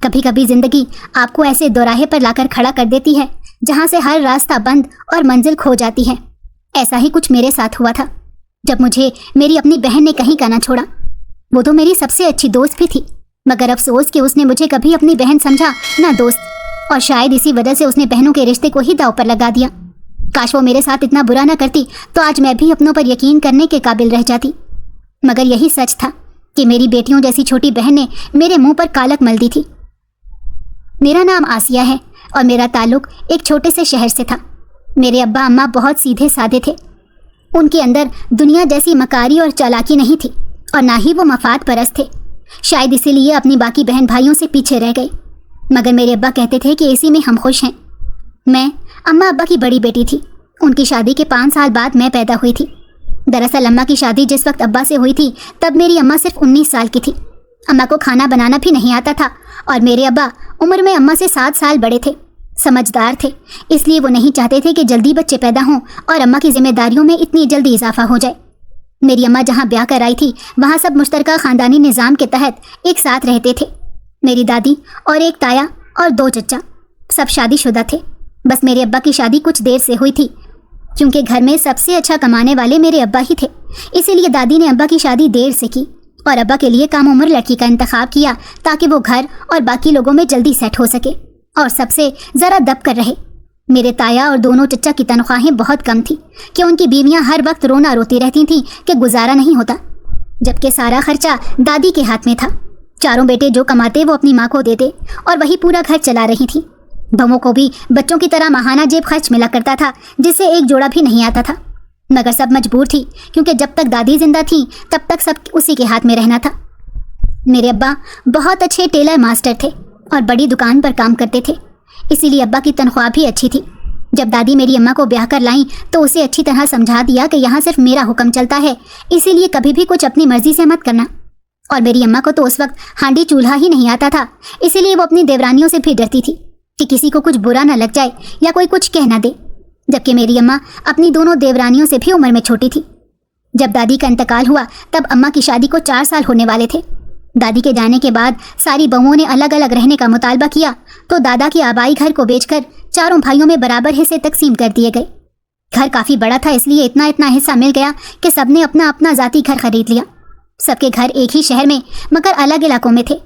کبھی کبھی زندگی آپ کو ایسے دوراہے پر لا کر کھڑا کر دیتی ہے جہاں سے ہر راستہ بند اور منزل کھو جاتی ہے۔ ایسا ہی کچھ میرے ساتھ ہوا تھا جب مجھے میری اپنی بہن نے کہیں کا نہ چھوڑا۔ وہ تو میری سب سے اچھی دوست بھی تھی، مگر افسوس کہ اس نے مجھے کبھی اپنی بہن سمجھا نہ دوست، اور شاید اسی وجہ سے اس نے بہنوں کے رشتے کو ہی داؤ پر لگا دیا۔ کاش وہ میرے ساتھ اتنا برا نہ کرتی تو آج میں بھی اپنوں پر یقین کرنے کے قابل رہ جاتی، مگر یہی سچ تھا کہ میری بیٹیوں جیسی چھوٹی بہن نے میرے منہ پر کالک مل دی تھی۔ میرا نام آسیہ ہے اور میرا تعلق ایک چھوٹے سے شہر سے تھا۔ میرے ابا اماں بہت سیدھے سادے تھے، ان کے اندر دنیا جیسی مکاری اور چالاکی نہیں تھی، اور نہ ہی وہ مفاد پرست تھے۔ شاید اسی لیے اپنی باقی بہن بھائیوں سے پیچھے رہ گئے، مگر میرے ابا کہتے تھے کہ اسی میں ہم خوش ہیں۔ میں اماں ابا کی بڑی بیٹی تھی۔ ان کی شادی کے 5 سال بعد میں پیدا ہوئی تھی۔ دراصل اماں کی شادی جس وقت ابا سے ہوئی تھی تب میری اماں صرف 19 سال کی تھی۔ اماں کو کھانا بنانا بھی نہیں آتا تھا، اور میرے ابا عمر میں اماں سے 7 سال بڑے تھے، سمجھدار تھے، اس لیے وہ نہیں چاہتے تھے کہ جلدی بچے پیدا ہوں اور اماں کی ذمہ داریوں میں اتنی جلدی اضافہ ہو جائے۔ میری اماں جہاں بیاہ کر آئی تھی وہاں سب مشترکہ خاندانی نظام کے تحت ایک ساتھ رہتے تھے۔ میری دادی اور ایک تایا اور 2 چچا، سب شادی شدہ تھے۔ بس میرے ابا کی شادی کچھ دیر سے ہوئی تھی، کیونکہ گھر میں سب سے اچھا کمانے والے میرے ابا ہی تھے، اسی لیے دادی نے ابا کی شادی دیر سے کی اور ابا کے لیے کم عمر لڑکی کا انتخاب کیا تاکہ وہ گھر اور باقی لوگوں میں جلدی سیٹ ہو سکے اور سب سے ذرا دب کر رہے۔ میرے تایا اور دونوں چچا کی تنخواہیں بہت کم تھیں کہ ان کی بیویاں ہر وقت رونا روتی رہتی تھیں کہ گزارا نہیں ہوتا، جبکہ سارا خرچہ دادی کے ہاتھ میں تھا۔ چاروں بیٹے جو کماتے وہ اپنی ماں کو دیتے اور وہی پورا گھر چلا رہی تھیں۔ بہووں کو بھی بچوں کی طرح ماہانہ جیب خرچ ملا کرتا تھا جس سے ایک جوڑا بھی نہیں آتا تھا، مگر سب مجبور تھی کیونکہ جب تک دادی زندہ تھیں تب تک سب اسی کے ہاتھ میں رہنا تھا۔ میرے ابا بہت اچھے ٹیلر ماسٹر تھے اور بڑی دکان پر کام کرتے تھے، اسی لیے ابا کی تنخواہ بھی اچھی تھی۔ جب دادی میری اماں کو بیاہ کر لائیں تو اسے اچھی طرح سمجھا دیا کہ یہاں صرف میرا حکم چلتا ہے، اسی لیے کبھی بھی کچھ اپنی مرضی سے مت کرنا۔ اور میری اماں کو تو اس وقت ہانڈی چولہا ہی نہیں آتا تھا، اسی لیے وہ اپنی دیورانیوں سے بھی ڈرتی تھی کہ کسی کو کچھ برا نہ لگ جائے یا کوئی کچھ کہہ نہ دے، جبکہ میری اماں اپنی دونوں دیورانیوں سے بھی عمر میں چھوٹی تھی۔ جب دادی کا انتقال ہوا تب اماں کی شادی کو 4 سال ہونے والے تھے۔ دادی کے جانے کے بعد ساری بہوؤں نے الگ الگ رہنے کا مطالبہ کیا تو دادا کے آبائی گھر کو بیچ کر چاروں بھائیوں میں برابر حصے تقسیم کر دیے گئے۔ گھر کافی بڑا تھا، اس لیے اتنا حصہ مل گیا کہ سب نے اپنا اپنا ذاتی گھر خرید لیا۔ سب کے گھر ایک ہی شہر میں مگر الگ علاقوں میں تھے۔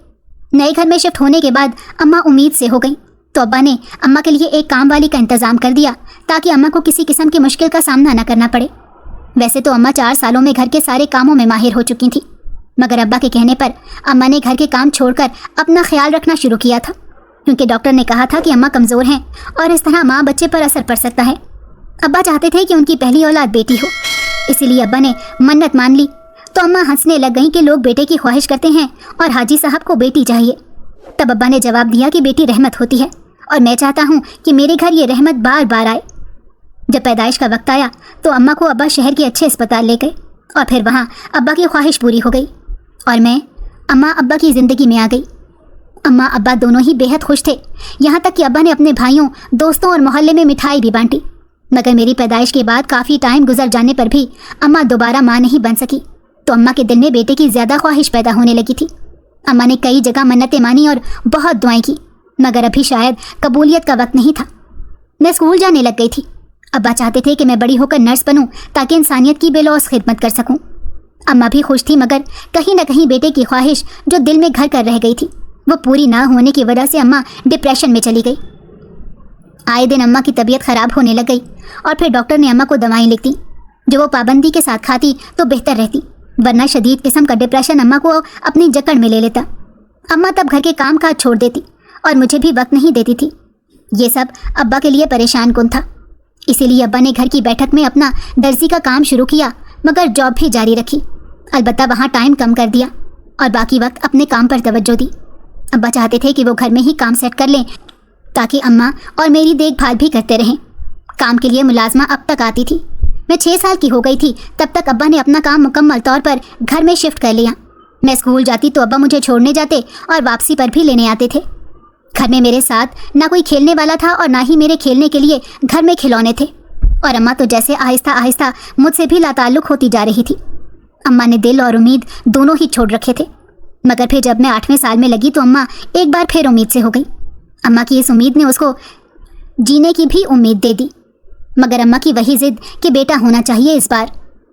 نئے گھر میں شفٹ ہونے کے بعد اماں امید سے ہو گئیں تو ابا نے اماں کے لیے ایک کام والی کا انتظام کر دیا تاکہ اماں کو کسی قسم کی مشکل کا سامنا نہ کرنا پڑے۔ ویسے تو اماں 4 سالوں میں گھر کے سارے کاموں میں ماہر ہو چکی تھیں، مگر ابا کے کہنے پر اماں نے گھر کے کام چھوڑ کر اپنا خیال رکھنا شروع کیا تھا، کیونکہ ڈاکٹر نے کہا تھا کہ اماں کمزور ہیں اور اس طرح ماں بچے پر اثر پڑ سکتا ہے۔ ابا چاہتے تھے کہ ان کی پہلی اولاد بیٹی ہو، اسی لیے ابا نے منت مان لی تو اماں ہنسنے لگ گئیں کہ لوگ بیٹے کی خواہش کرتے ہیں اور حاجی صاحب کو بیٹی چاہیے۔ تب ابا نے جواب دیا کہ بیٹی رحمت ہوتی ہے اور میں چاہتا ہوں کہ میرے گھر یہ رحمت بار بار آئے۔ جب پیدائش کا وقت آیا تو اماں کو ابا شہر کے اچھے اسپتال لے گئے اور پھر وہاں ابا کی خواہش پوری ہو گئی اور میں اماں ابا کی زندگی میں آ گئی۔ اماں ابا دونوں ہی بے حد خوش تھے، یہاں تک کہ ابا نے اپنے بھائیوں، دوستوں اور محلے میں مٹھائی بھی بانٹی، مگر میری پیدائش کے بعد کافی ٹائم گزر جانے پر بھی اماں دوبارہ ماں نہیں بن سکی تو اماں کے دل میں بیٹے کی زیادہ خواہش پیدا ہونے لگی تھی۔ اماں نے کئی جگہ منتیں مانی اور بہت دعائیں کی، مگر ابھی شاید قبولیت کا وقت نہیں تھا۔ میں اسکول جانے لگ گئی تھی۔ ابا چاہتے تھے کہ میں بڑی ہو کر نرس بنوں تاکہ انسانیت کی بے لوث خدمت کر سکوں۔ اماں بھی خوش تھی، مگر کہیں نہ کہیں بیٹے کی خواہش جو دل میں گھر کر رہ گئی تھی وہ پوری نہ ہونے کی وجہ سے اماں ڈپریشن میں چلی گئی۔ آئے دن اماں کی طبیعت خراب ہونے لگ گئی اور پھر ڈاکٹر نے اماں کو دوائیں لکھ دی جو وہ پابندی کے ساتھ کھاتی تو بہتر رہتی، ورنہ شدید قسم کا ڈپریشن اماں کو اپنی جکڑ میں لے لیتا۔ اماں تب گھر کے کام کاج چھوڑ دیتی اور مجھے بھی وقت نہیں دیتی تھی۔ یہ سب ابا کے لیے پریشان کن تھا، اسی لیے ابا نے گھر کی بیٹھک میں اپنا درزی کا کام شروع کیا، مگر جاب بھی جاری رکھی، البتہ وہاں ٹائم کم کر دیا اور باقی وقت اپنے کام پر توجہ دی۔ ابا چاہتے تھے کہ وہ گھر میں ہی کام سیٹ کر لیں تاکہ اماں اور میری دیکھ بھال بھی کرتے رہیں۔ کام کے لیے ملازمہ اب تک آتی تھی۔ میں 6 سال کی ہو گئی تھی تب تک ابا نے اپنا کام مکمل طور پر گھر میں شفٹ کر لیا۔ میں اسکول جاتی تو ابا مجھے چھوڑنے جاتے اور واپسی پر بھی لینے آتے تھے۔ گھر میں میرے ساتھ نہ کوئی کھیلنے والا تھا اور نہ ہی میرے کھیلنے کے لیے گھر میں کھلونے تھے، اور اماں تو جیسے آہستہ آہستہ مجھ سے بھی لاتعلق ہوتی جا رہی تھی۔ اماں نے دل اور امید دونوں ہی چھوڑ رکھے تھے۔ मगर फिर जब मैं 8वें साल में लगी तो अम्मा एक बार फिर उम्मीद से हो गई। अम्मा की इस उम्मीद ने उसको जीने की भी उम्मीद दे दी। मगर अम्मा की वही जिद कि बेटा होना चाहिए इस बार,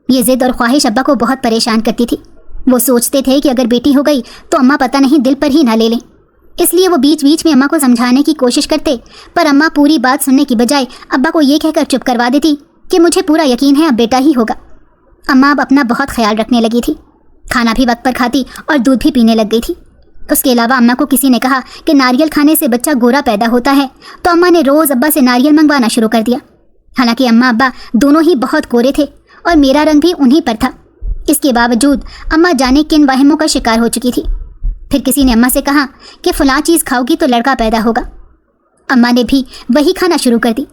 ये जिद और ख्वाहिश अब्बा को बहुत परेशान करती थी। वो सोचते थे कि अगर बेटी हो गई तो अम्मा पता नहीं दिल पर ही ना ले लें। इसलिए वो बीच बीच में अम्मा को समझाने की कोशिश करते, पर अम्मा पूरी बात सुनने की बजाय अब्बा को ये कहकर चुप करवा देती कि मुझे पूरा यकीन है अब बेटा ही होगा। अम्मा अब अपना बहुत ख्याल रखने लगी थी, खाना भी वक्त पर खाती और दूध भी पीने लग गई थी। उसके अलावा अम्मा को किसी ने कहा कि नारियल खाने से बच्चा गोरा पैदा होता है, तो अम्मा ने रोज़ अब्बा से नारियल मंगवाना शुरू कर दिया। हालांकि अम्मा अब्बा दोनों ही बहुत गोरे थे और मेरा रंग भी उन्हीं पर था। इसके बावजूद अम्मा जाने किन वहमों का शिकार हो चुकी थी। फिर किसी ने अम्मा से कहा कि फ़लाँ चीज़ खाओगी तो लड़का पैदा होगा। अम्मा ने भी वही खाना शुरू कर दी।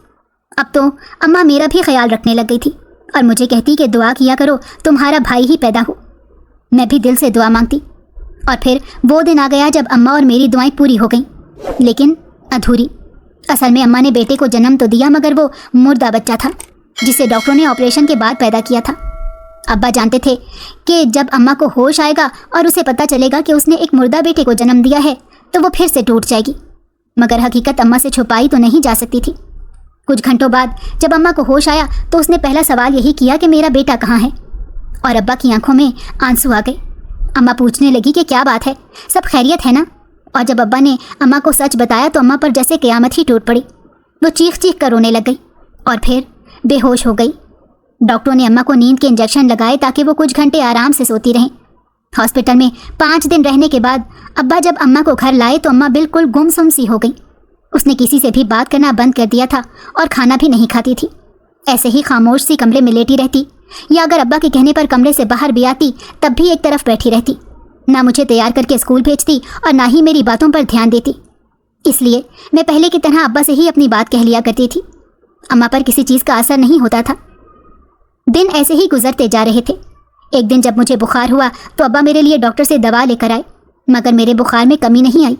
अब तो अम्मा मेरा भी ख्याल रखने लग गई थी और मुझे कहती कि दुआ किया करो तुम्हारा भाई ही पैदा हो। मैं भी दिल से दुआ मांगती। और फिर वो दिन आ गया जब अम्मा और मेरी दुआएं पूरी हो गईं, लेकिन अधूरी। असल में अम्मा ने बेटे को जन्म तो दिया, मगर वो मुर्दा बच्चा था जिसे डॉक्टरों ने ऑपरेशन के बाद पैदा किया था। अब्बा जानते थे कि जब अम्मा को होश आएगा और उसे पता चलेगा कि उसने एक मुर्दा बेटे को जन्म दिया है तो वो फिर से टूट जाएगी। मगर हकीकत अम्मा से छुपाई तो नहीं जा सकती थी। कुछ घंटों बाद जब अम्मा को होश आया तो उसने पहला सवाल यही किया कि मेरा बेटा कहाँ है, और अब्बा की आंखों में आंसू आ गए। अम्मा पूछने लगी कि क्या बात है, सब खैरियत है ना? और जब अब्बा ने अम्मा को सच बताया तो अम्मा पर जैसे क़यामत ही टूट पड़ी। वो चीख चीख कर रोने लग गई और फिर बेहोश हो गई। डॉक्टरों ने अम्मा को नींद के इंजेक्शन लगाए ताकि वो कुछ घंटे आराम से सोती रहें। हॉस्पिटल में 5 दिन रहने के बाद अब्बा जब अम्मा को घर लाए तो अम्मा बिल्कुल गुमसुम सी हो गई। उसने किसी से भी बात करना बंद कर दिया था और खाना भी नहीं खाती थी। ऐसे ही खामोश सी कमरे में लेटी रहती, या अगर अब्बा के कहने पर कमरे से बाहर भी आती तब भी एक तरफ बैठी रहती। ना मुझे तैयार करके स्कूल भेजती और ना ही मेरी बातों पर ध्यान देती। इसलिए मैं पहले की तरह अब्बा से ही अपनी बात कह लिया करती थी। अम्मा पर किसी चीज़ का असर नहीं होता था। दिन ऐसे ही गुजरते जा रहे थे। एक दिन जब मुझे बुखार हुआ तो अब्बा मेरे लिए डॉक्टर से दवा लेकर आए, मगर मेरे बुखार में कमी नहीं आई।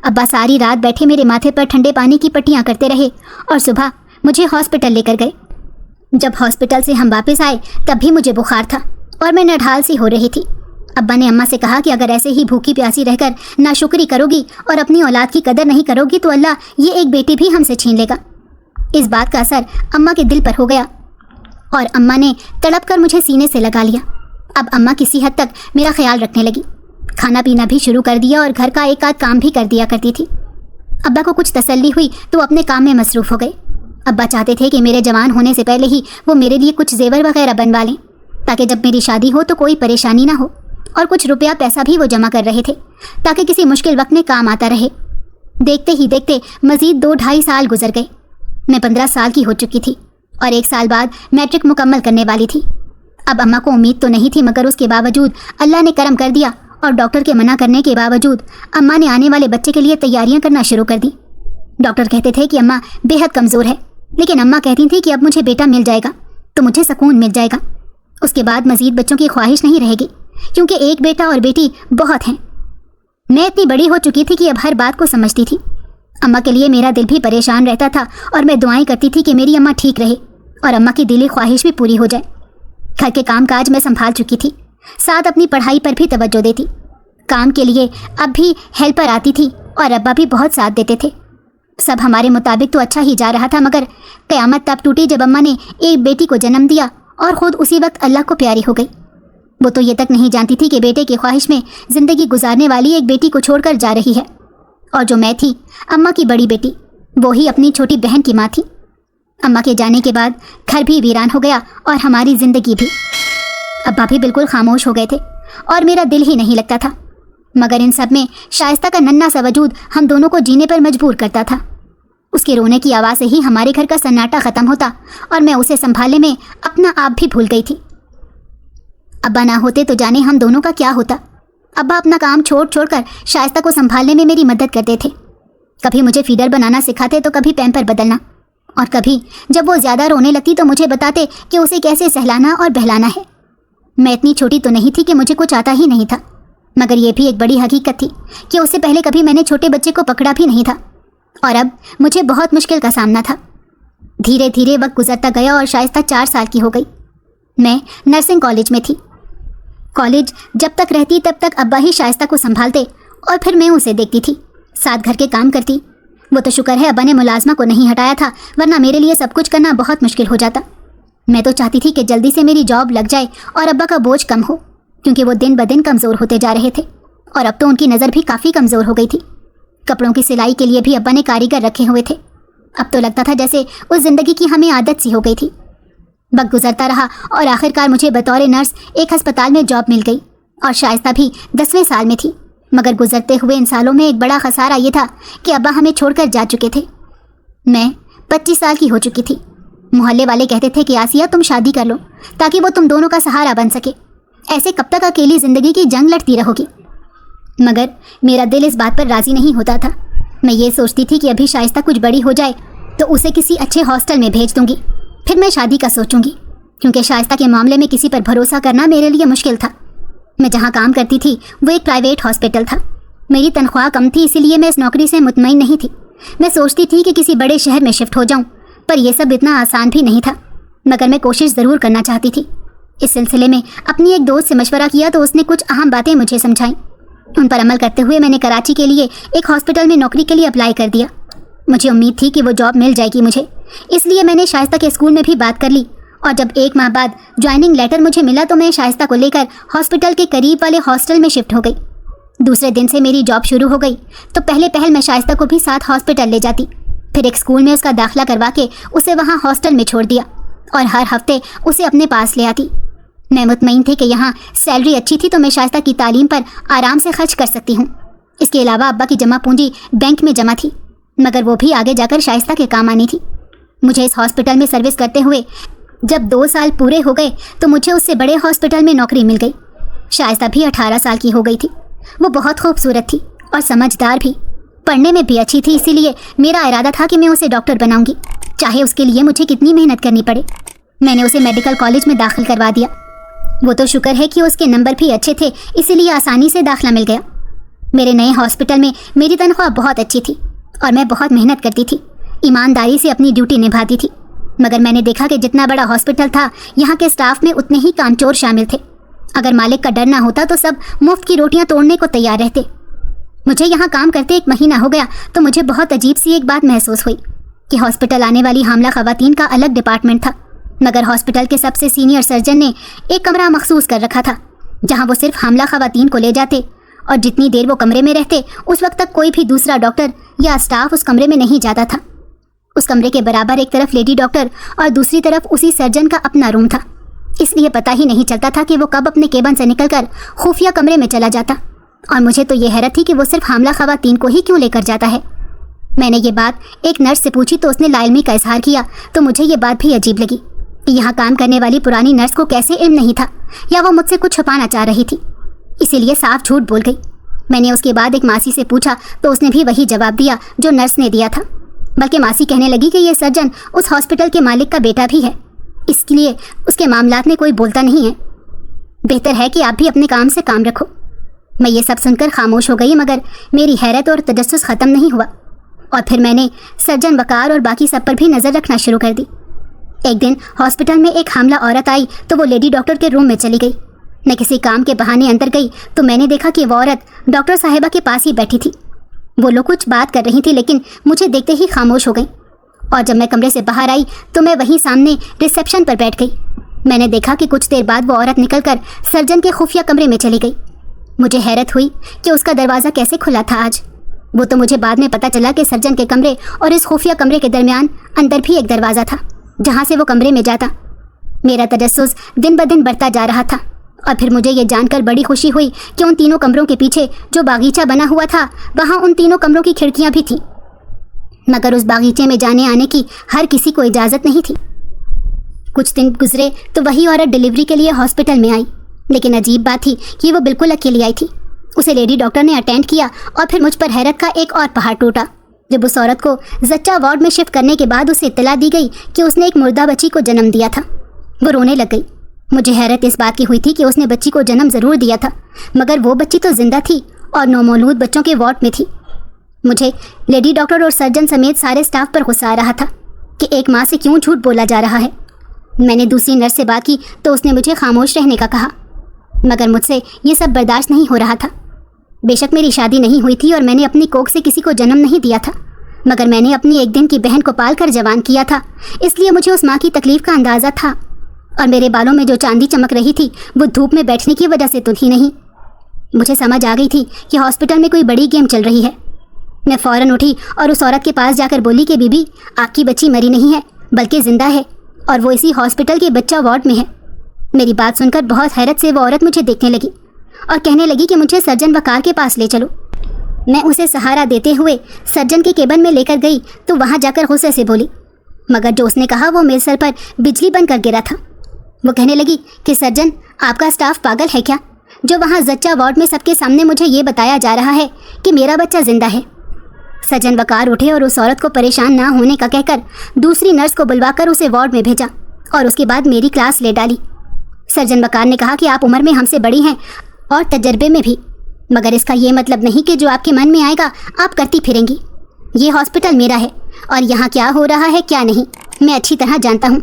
अब्बा सारी रात बैठे मेरे माथे पर ठंडे पानी की पट्टियाँ करते रहे और सुबह मुझे हॉस्पिटल लेकर गए। जब हॉस्पिटल से हम वापस आए तब भी मुझे बुखार था और मैं नढाल सी हो रही थी। अब्बा ने अम्मा से कहा कि अगर ऐसे ही भूखी प्यासी रहकर नाशुक्री करोगी और अपनी औलाद की कदर नहीं करोगी तो अल्लाह ये एक बेटी भी हमसे छीन लेगा। इस बात का असर अम्मा के दिल पर हो गया और अम्मा ने तड़प कर मुझे सीने से लगा लिया। अब अम्मा किसी हद तक मेरा ख्याल रखने लगी, खाना पीना भी शुरू कर दिया और घर का एक आध काम भी कर दिया करती थी। अब्बा को कुछ तसल्ली हुई तो अपने काम में मसरूफ़ हो गए। अब्बा चाहते थे कि मेरे जवान होने से पहले ही वो मेरे लिए कुछ जेवर वगैरह बनवा लें ताकि जब मेरी शादी हो तो कोई परेशानी ना हो, और कुछ रुपया पैसा भी वो जमा कर रहे थे ताकि किसी मुश्किल वक्त में काम आता रहे। देखते ही देखते मज़ीद 2-2.5 साल गुजर गए। मैं 15 साल की हो चुकी थी और 1 साल बाद मैट्रिक मुकम्मल करने वाली थी। अब अम्मा को उम्मीद तो नहीं थी, मगर उसके बावजूद अल्लाह ने करम कर दिया और डॉक्टर के मना करने के बावजूद अम्मा ने आने वाले बच्चे के लिए तैयारियां करना शुरू कर दी। डॉक्टर कहते थे कि अम्मा बेहद कमज़ोर है, लेकिन अम्मा कहती थी कि अब मुझे बेटा मिल जाएगा तो मुझे सुकून मिल जाएगा। उसके बाद मज़ीद बच्चों की ख्वाहिश नहीं रहेगी, क्योंकि एक बेटा और बेटी बहुत हैं। मैं इतनी बड़ी हो चुकी थी कि अब हर बात को समझती थी। अम्मा के लिए मेरा दिल भी परेशान रहता था और मैं दुआएं करती थी कि मेरी अम्मा ठीक रहे और अम्मा की दिली ख्वाहिश भी पूरी हो जाए। घर के काम काज मैं संभाल चुकी थी, साथ अपनी पढ़ाई पर भी तवज्जो देती। काम के लिए अब भी हेल्पर आती थी और अब्बा भी बहुत साथ देते थे। सब हमारे मुताबिक तो अच्छा ही जा रहा था, मगर क़यामत तब टूटी जब अम्मा ने एक बेटी को जन्म दिया और ख़ुद उसी वक्त अल्लाह को प्यारी हो गई। वो तो ये तक नहीं जानती थी कि बेटे की ख्वाहिश में ज़िंदगी गुजारने वाली एक बेटी को छोड़कर जा रही है, और जो मैं थी अम्मा की बड़ी बेटी, वो ही अपनी छोटी बहन की माँ थी। अम्मा के जाने के बाद घर भी वीरान हो गया और हमारी ज़िंदगी भी। अब्बा भी बिल्कुल खामोश हो गए थे और मेरा दिल ही नहीं लगता था, मगर इन सब में शाइस्ता का नन्हा सा वजूद हम दोनों को जीने पर मजबूर करता था। उसके रोने की आवाज़ से ही हमारे घर का सन्नाटा ख़त्म होता और मैं उसे संभालने में अपना आप भी भूल गई थी। अब्बा ना होते तो जाने हम दोनों का क्या होता। अब्बा अपना काम छोड़ कर शाइस्ता को संभालने में मेरी मदद करते थे। कभी मुझे फीडर बनाना सिखाते तो कभी पैम्पर बदलना, और कभी जब वो ज़्यादा रोने लगती तो मुझे बताते कि उसे कैसे सहलाना और बहलाना है। मैं इतनी छोटी तो नहीं थी कि मुझे कुछ आता ही नहीं था, मगर यह भी एक बड़ी हकीकत थी कि उससे पहले कभी मैंने छोटे बच्चे को पकड़ा भी नहीं था, और अब मुझे बहुत मुश्किल का सामना था। धीरे धीरे वक्त गुजरता गया और शाइस्ता 4 साल की हो गई। मैं नर्सिंग कॉलेज में थी। कॉलेज जब तक रहती तब तक अब्बा ही शाइस्ता को संभालते और फिर मैं उसे देखती थी, साथ घर के काम करती। वो तो शुक्र है अब्बा ने मुलाजमा को नहीं हटाया था, वरना मेरे लिए सब कुछ करना बहुत मुश्किल हो जाता। मैं तो चाहती थी कि जल्दी से मेरी जॉब लग जाए और अब्बा का बोझ कम हो, क्योंकि वो दिन ब दिन कमज़ोर होते जा रहे थे और अब तो उनकी नज़र भी काफ़ी कमज़ोर हो गई थी। कपड़ों की सिलाई के लिए भी अब्बा ने कारीगर रखे हुए थे। अब तो लगता था जैसे उस ज़िंदगी की हमें आदत सी हो गई थी। वक्त गुजरता रहा और आखिरकार मुझे बतौर नर्स एक अस्पताल में जॉब मिल गई और शाइस्ता भी 10वें साल में थी। मगर गुजरते हुए इन सालों में एक बड़ा खसारा ये था कि अब्बा हमें छोड़कर जा चुके थे। मैं 25 साल की हो चुकी थी। मोहल्ले वाले कहते थे कि आसिया तुम शादी कर लो ताकि वो तुम दोनों का सहारा बन सके, ऐसे कब तक अकेली ज़िंदगी की जंग लड़ती रहोगी। मगर मेरा दिल इस बात पर राज़ी नहीं होता था। मैं ये सोचती थी कि अभी शाइस्ता कुछ बड़ी हो जाए तो उसे किसी अच्छे हॉस्टल में भेज दूंगी, फिर मैं शादी का सोचूंगी, क्योंकि शाइस्ता के मामले में किसी पर भरोसा करना मेरे लिए मुश्किल था। मैं जहाँ काम करती थी वो एक प्राइवेट हॉस्पिटल था। मेरी तनख्वाह कम थी, इसीलिए मैं इस नौकरी से मुतमईन नहीं थी। मैं सोचती थी कि किसी बड़े शहर में शिफ्ट हो जाऊं, पर यह सब इतना आसान भी नहीं था, मगर मैं कोशिश ज़रूर करना चाहती थी। इस सिलसिले में अपनी एक दोस्त से मशवरा किया तो उसने कुछ अहम बातें मुझे समझाईं। उन पर अमल करते हुए मैंने कराची के लिए एक हॉस्पिटल में नौकरी के लिए अप्लाई कर दिया। मुझे उम्मीद थी कि वो जॉब मिल जाएगी मुझे, इसलिए मैंने शाइस्ता के स्कूल में भी बात कर ली और जब 1 माह बाद ज्वाइनिंग लेटर मुझे मिला तो मैं शाइस्ता को लेकर हॉस्पिटल के करीब वाले हॉस्टल में शिफ्ट हो गई। दूसरे दिन से मेरी जॉब शुरू हो गई तो पहले पहल मैं शाइस्ता को भी साथ हॉस्पिटल ले जाती, फिर एक स्कूल में उसका दाखिला करवा के उसे वहाँ हॉस्टल में छोड़ दिया और हर हफ्ते उसे अपने पास ले आती। मैं मुतमईन थी कि यहाँ सैलरी अच्छी थी तो मैं शाइस्ता की तालीम पर आराम से खर्च कर सकती हूँ। इसके अलावा अब्बा की जमा पूंजी बैंक में जमा थी, मगर वो भी आगे जाकर शाइस्ता के काम आनी थी। मुझे इस हॉस्पिटल में सर्विस करते हुए जब 2 साल पूरे हो गए तो मुझे उससे बड़े हॉस्पिटल में नौकरी मिल गई। शाइस्ता भी 18 साल की हो गई थी। वो बहुत खूबसूरत थी और समझदार भी, पढ़ने में भी अच्छी थी, इसीलिए मेरा इरादा था कि मैं उसे डॉक्टर बनाऊंगी, चाहे उसके लिए मुझे कितनी मेहनत करनी पड़े। मैंने उसे मेडिकल कॉलेज में दाखिल करवा दिया। वो तो शुक्र है कि उसके नंबर भी अच्छे थे, इसीलिए आसानी से दाखिला मिल गया। मेरे नए हॉस्पिटल में मेरी तनख्वाह बहुत अच्छी थी और मैं बहुत मेहनत करती थी, ईमानदारी से अपनी ड्यूटी निभाती थी। मगर मैंने देखा कि जितना बड़ा हॉस्पिटल था यहाँ के स्टाफ में उतने ही कामचोर शामिल थे। अगर मालिक का डर ना होता तो सब मुफ्त की रोटियां तोड़ने को तैयार रहते। मुझे यहाँ काम करते 1 महीना हो गया तो मुझे बहुत अजीब सी एक बात महसूस हुई कि हॉस्पिटल आने वाली हामला खवातीन का अलग डिपार्टमेंट था, मगर हॉस्पिटल के सबसे सीनियर सर्जन ने एक कमरा मखसूस कर रखा था जहाँ वो सिर्फ हामला खवातीन को ले जाते और जितनी देर वो कमरे में रहते उस वक्त तक कोई भी दूसरा डॉक्टर या स्टाफ उस कमरे में नहीं जाता था। उस कमरे के बराबर एक तरफ लेडी डॉक्टर और दूसरी तरफ उसी सर्जन का अपना रूम था, इसलिए पता ही नहीं चलता था कि वो कब अपने केबिन से निकलकर खुफिया कमरे में चला जाता। और मुझे तो ये हैरत थी कि वो सिर्फ हामला खवातीन को ही क्यों लेकर जाता है। मैंने ये बात एक नर्स से पूछी तो उसने लाइलमी का इजहार किया, तो मुझे ये बात भी अजीब लगी कि यहाँ काम करने वाली पुरानी नर्स को कैसे इल्म नहीं था, या वो मुझसे कुछ छुपाना चाह रही थी, इसीलिए साफ झूठ बोल गई। मैंने उसके बाद एक मासी से पूछा तो उसने भी वही जवाब दिया जो नर्स ने दिया था, बल्कि मासी कहने लगी कि ये सर्जन उस हॉस्पिटल के मालिक का बेटा भी है, इसलिए उसके मामलात में कोई बोलता नहीं है। बेहतर है कि आप भी अपने काम से काम रखो। मैं ये सब सुनकर खामोश हो गई, मगर मेरी हैरत और तजस्सुस ख़त्म नहीं हुआ और फिर मैंने सर्जन वकार और बाकी सब पर भी नज़र रखना शुरू कर दी। एक दिन हॉस्पिटल में एक हामला औरत आई तो वो लेडी डॉक्टर के रूम में चली गई। मैं किसी काम के बहाने अंदर गई तो मैंने देखा कि वो औरत डॉक्टर साहिबा के पास ही बैठी थी। वो लोग कुछ बात कर रही थी, लेकिन मुझे देखते ही खामोश हो गई और जब मैं कमरे से बाहर आई तो मैं वहीं सामने रिसेप्शन पर बैठ गई। मैंने देखा कि कुछ देर बाद वो औरत निकलकर सर्जन के खुफिया कमरे में चली गई। मुझे हैरत हुई कि उसका दरवाज़ा कैसे खुला था आज। वो तो मुझे बाद में पता चला कि सर्जन के कमरे और इस खुफिया कमरे के दरमियान अंदर भी एक दरवाज़ा था जहाँ से वो कमरे में जाता। मेरा तजस्सुस दिन ब दिन बढ़ता जा रहा था और फिर मुझे ये जानकर बड़ी खुशी हुई कि उन तीनों कमरों के पीछे जो बागीचा बना हुआ था वहाँ उन तीनों कमरों की खिड़कियाँ भी थीं, मगर उस बागीचे में जाने आने की हर किसी को इजाज़त नहीं थी। कुछ दिन गुजरे तो वही औरत डिलीवरी के लिए हॉस्पिटल में आई, लेकिन अजीब बात थी कि वो बिल्कुल अकेली आई थी। उसे लेडी डॉक्टर ने अटेंड किया और फिर मुझ पर हैरत का एक और पहाड़ टूटा जब उस औरत को जच्चा वार्ड में शिफ्ट करने के बाद उसे इत्तला दी गई कि उसने एक मुर्दा बच्ची को जन्म दिया था। वो रोने लग गई। मुझे हैरत इस बात की हुई थी कि उसने बच्ची को जन्म ज़रूर दिया था, मगर वो बच्ची तो जिंदा थी और नौमौलूद बच्चों के वार्ड में थी। मुझे लेडी डॉक्टर और सर्जन समेत सारे स्टाफ पर गुस्सा आ रहा था कि एक माँ से क्यों झूठ बोला जा रहा है। मैंने दूसरी नर्स से बात की तो उसने मुझे खामोश रहने का कहा। مگر مجھ سے یہ سب برداشت نہیں ہو رہا تھا۔ بے شک میری شادی نہیں ہوئی تھی اور میں نے اپنی کوکھ سے کسی کو جنم نہیں دیا تھا، مگر میں نے اپنی ایک دن کی بہن کو پال کر جوان کیا تھا، اس لیے مجھے اس ماں کی تکلیف کا اندازہ تھا۔ اور میرے بالوں میں جو چاندی چمک رہی تھی وہ دھوپ میں بیٹھنے کی وجہ سے تو تھی نہیں۔ مجھے سمجھ آ گئی تھی کہ ہاسپٹل میں کوئی بڑی گیم چل رہی ہے۔ میں فوراً اٹھی اور اس عورت کے پاس جا کر بولی کہ بی بی، آپ کی بچی مری نہیں ہے بلکہ زندہ ہے، اور وہ اسی ہاسپٹل کے بچہ وارڈ میں ہے۔ میری بات سن کر بہت حیرت سے وہ عورت مجھے دیکھنے لگی اور کہنے لگی کہ مجھے سرجن وقار کے پاس لے چلو۔ میں اسے سہارا دیتے ہوئے سرجن کے کیبن میں لے کر گئی تو وہاں جا کر غصے سے بولی، مگر جو اس نے کہا وہ میرے سر پر بجلی بن کر گرا تھا۔ وہ کہنے لگی کہ سرجن، آپ کا اسٹاف پاگل ہے کیا، جو وہاں زچہ وارڈ میں سب کے سامنے مجھے یہ بتایا جا رہا ہے کہ میرا بچہ زندہ ہے۔ سرجن وقار اٹھے اور اس عورت کو پریشان نہ ہونے کا کہہ کر دوسری نرس کو بلوا کر اسے وارڈ میں بھیجا اور اس کے بعد میری کلاس لے ڈالی۔ سرجن وقار نے کہا کہ آپ عمر میں ہم سے بڑی ہیں اور تجربے میں بھی، مگر اس کا یہ مطلب نہیں کہ جو آپ کے من میں آئے گا آپ کرتی پھریں گی۔ یہ ہاسپٹل میرا ہے اور یہاں کیا ہو رہا ہے کیا نہیں میں اچھی طرح جانتا ہوں۔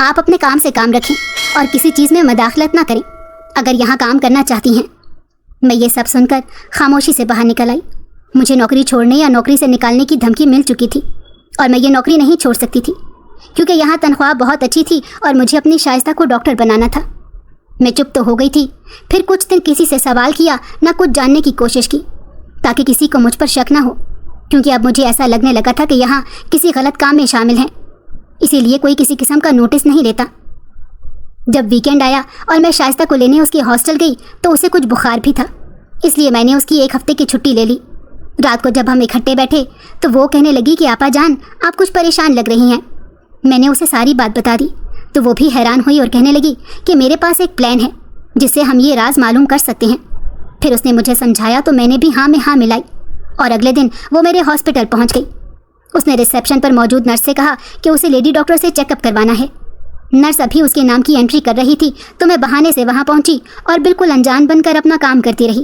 آپ اپنے کام سے کام رکھیں اور کسی چیز میں مداخلت نہ کریں اگر یہاں کام کرنا چاہتی ہیں۔ میں یہ سب سن کر خاموشی سے باہر نکل آئی۔ مجھے نوکری چھوڑنے یا نوکری سے نکالنے کی دھمکی مل چکی تھی اور میں یہ نوکری نہیں چھوڑ سکتی تھی کیونکہ یہاں تنخواہ بہت اچھی تھی اور مجھے اپنی شائستہ کو ڈاکٹر بنانا تھا۔ میں چپ تو ہو گئی تھی، پھر کچھ دن کسی سے سوال کیا نہ کچھ جاننے کی کوشش کی تاکہ کسی کو مجھ پر شک نہ ہو، کیونکہ اب مجھے ایسا لگنے لگا تھا کہ یہاں کسی غلط کام میں شامل ہیں، اسی لیے کوئی کسی قسم کا نوٹس نہیں لیتا۔ جب ویکینڈ آیا اور میں شائستہ کو لینے اس کے ہاسٹل گئی تو اسے کچھ بخار بھی تھا، اس لیے میں نے اس کی 1 ہفتے کی چھٹی لے لی۔ رات کو جب ہم اکٹھے بیٹھے تو وہ کہنے لگی کہ آپا جان آپ کچھ پریشان لگ رہی ہیں۔ میں نے اسے ساری بات بتا دی تو وہ بھی حیران ہوئی اور کہنے لگی کہ میرے پاس ایک پلان ہے جس سے ہم یہ راز معلوم کر سکتے ہیں۔ پھر اس نے مجھے سمجھایا تو میں نے بھی ہاں میں ہاں ملائی اور اگلے دن وہ میرے ہاسپٹل پہنچ گئی۔ اس نے ریسیپشن پر موجود نرس سے کہا کہ اسے لیڈی ڈاکٹر سے چیک اپ کروانا ہے۔ نرس ابھی اس کے نام کی انٹری کر رہی تھی تو میں بہانے سے وہاں پہنچی اور بالکل انجان بن کر اپنا کام کرتی رہی۔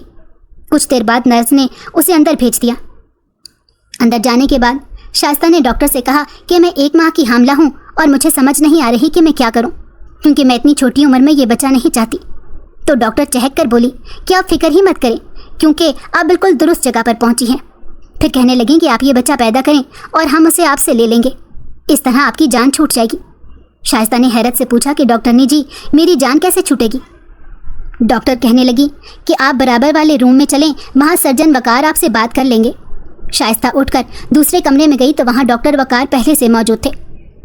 کچھ دیر بعد نرس نے اسے اندر بھیج دیا۔ اندر جانے کے بعد شائستہ نے ڈاکٹر سے کہا کہ میں 1 ماہ کی حاملہ ہوں اور مجھے سمجھ نہیں آ رہی کہ میں کیا کروں، کیونکہ میں اتنی چھوٹی عمر میں یہ بچہ نہیں چاہتی۔ تو ڈاکٹر چہک کر بولی کہ آپ فکر ہی مت کریں کیونکہ آپ بالکل درست جگہ پر پہنچی ہیں۔ پھر کہنے لگیں کہ آپ یہ بچہ پیدا کریں اور ہم اسے آپ سے لے لیں گے، اس طرح آپ کی جان چھوٹ جائے گی۔ شائستہ نے حیرت سے پوچھا کہ ڈاکٹرنی جی میری جان کیسے چھوٹے گی؟ ڈاکٹر کہنے لگی کہ آپ برابر والے روم میں چلیں، وہاں سرجن وقار آپ سے بات کر لیں گے۔ شائستہ اٹھ کر دوسرے کمرے میں گئی تو وہاں ڈاکٹر وقار پہلے سے موجود تھے۔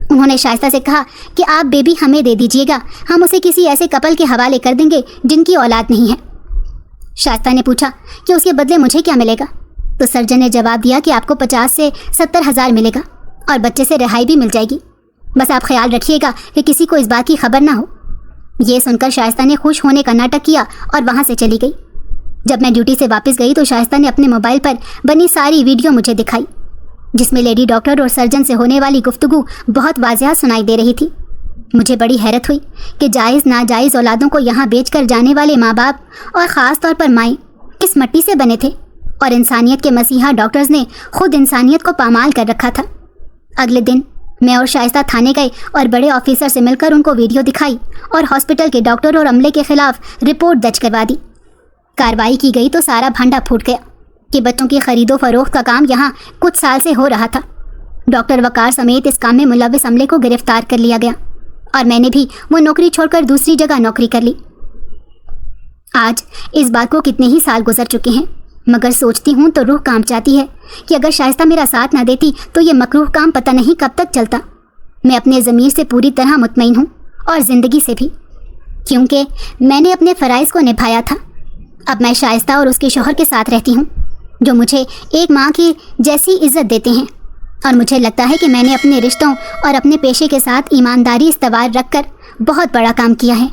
انہوں نے شائستہ سے کہا کہ آپ بیبی ہمیں دے دیجیے گا، ہم اسے کسی ایسے کپل کے حوالے کر دیں گے جن کی اولاد نہیں ہے۔ شائستہ نے پوچھا کہ اس کے بدلے مجھے کیا ملے گا؟ تو سرجن نے جواب دیا کہ آپ کو 50 سے 70 ہزار ملے گا اور بچے سے رہائی بھی مل جائے گی، بس آپ خیال رکھیے گا کہ کسی کو اس بات کی خبر نہ ہو۔ یہ سن کر شائستہ نے خوش ہونے کا ناٹک کیا اور وہاں سے چلی گئی۔ جب میں ڈیوٹی سے واپس گئی تو شائستہ نے اپنے موبائل پر بنی ساری ویڈیو مجھے دکھائی جس میں لیڈی ڈاکٹر اور سرجن سے ہونے والی گفتگو بہت واضح سنائی دے رہی تھی۔ مجھے بڑی حیرت ہوئی کہ جائز ناجائز اولادوں کو یہاں بیچ کر جانے والے ماں باپ اور خاص طور پر مائیں کس مٹی سے بنے تھے، اور انسانیت کے مسیحا ڈاکٹرز نے خود انسانیت کو پامال کر رکھا تھا۔ اگلے دن میں اور شائستہ تھانے گئے اور بڑے آفیسر سے مل کر ان کو ویڈیو دکھائی اور ہاسپٹل کے ڈاکٹر اور عملے کے خلاف رپورٹ درج کروا دی۔ کارروائی کی گئی تو سارا بھنڈا پھوٹ گیا کہ بچوں کی خرید و فروخت کا کام یہاں کچھ سال سے ہو رہا تھا۔ ڈاکٹر وقار سمیت اس کام میں ملوث عملے کو گرفتار کر لیا گیا اور میں نے بھی وہ نوکری چھوڑ کر دوسری جگہ نوکری کر لی۔ آج اس بات کو کتنے ہی سال گزر چکے ہیں، مگر سوچتی ہوں تو روح کانپ جاتی ہے کہ اگر شائستہ میرا ساتھ نہ دیتی تو یہ مکروہ کام پتہ نہیں کب تک چلتا۔ میں اپنے ضمیر سے پوری طرح مطمئن ہوں اور زندگی سے بھی، کیونکہ میں نے اپنے فرائض کو نبھایا تھا۔ اب میں شائستہ اور اس کے شوہر کے ساتھ رہتی ہوں جو مجھے ایک ماں کی جیسی عزت دیتے ہیں، اور مجھے لگتا ہے کہ میں نے اپنے رشتوں اور اپنے پیشے کے ساتھ ایمانداری استوار رکھ کر بہت بڑا کام کیا ہے۔